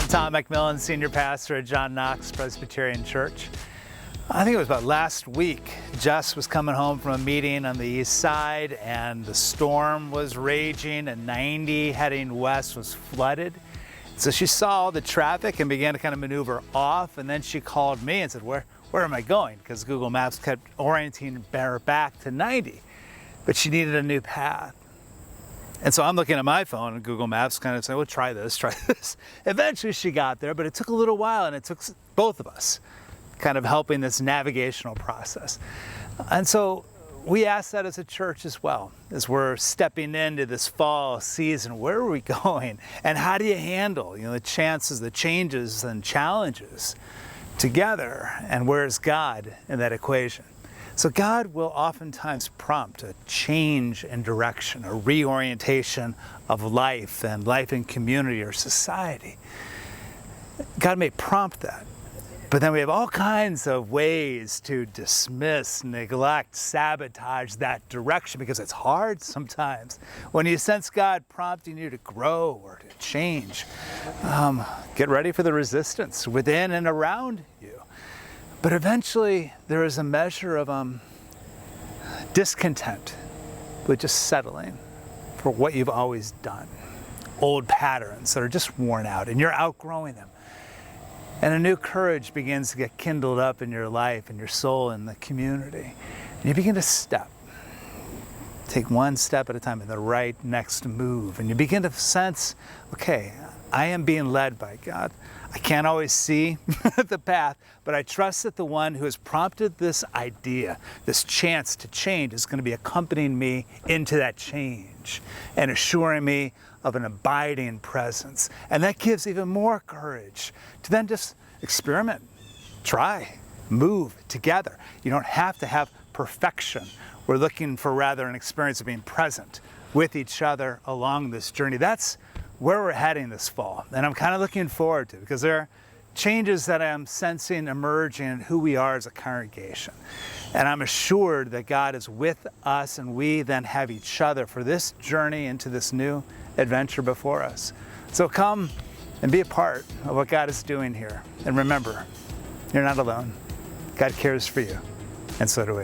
Tom McMillan, Senior Pastor at Knox, Presbyterian Church. I think it was about last week, Jess was coming home from a meeting on the east side and the storm was raging and 90 heading west was flooded. So she saw all the traffic and began to kind of maneuver off, and then she called me and said, where am I going? Because Google Maps kept orienting her back to 90, but she needed a new path. And so I'm looking at my phone and Google Maps kind of saying, well, try this. Eventually she got there, but it took a little while, and it took both of us kind of helping this navigational process. And so we ask that as a church as well, as we're stepping into this fall season. Where are we going? And how do you handle, the chances, the changes and challenges together? And where's God in that equation? So God will oftentimes prompt a change in direction, a reorientation of life and life in community or society. God may prompt that. But then we have all kinds of ways to dismiss, neglect, sabotage that direction, because it's hard sometimes. When you sense God prompting you to grow or to change, get ready for the resistance within and around you. But eventually there is a measure of discontent with just settling for what you've always done. Old patterns that are just worn out and you're outgrowing them. And a new courage begins to get kindled up in your life and your soul and the community. And you begin to take one step at a time in the right next move. And you begin to sense, okay, I am being led by God. I can't always see the path, but I trust that the one who has prompted this idea, this chance to change, is going to be accompanying me into that change and assuring me of an abiding presence. And that gives even more courage to then just experiment, try, move together. You don't have to have perfection. We're looking for rather an experience of being present with each other along this journey. That's where we're heading this fall. And I'm kind of looking forward to it, because there are changes that I'm sensing emerging in who we are as a congregation. And I'm assured that God is with us, and we then have each other for this journey into this new adventure before us. So come and be a part of what God is doing here. And remember, you're not alone. God cares for you, and so do we.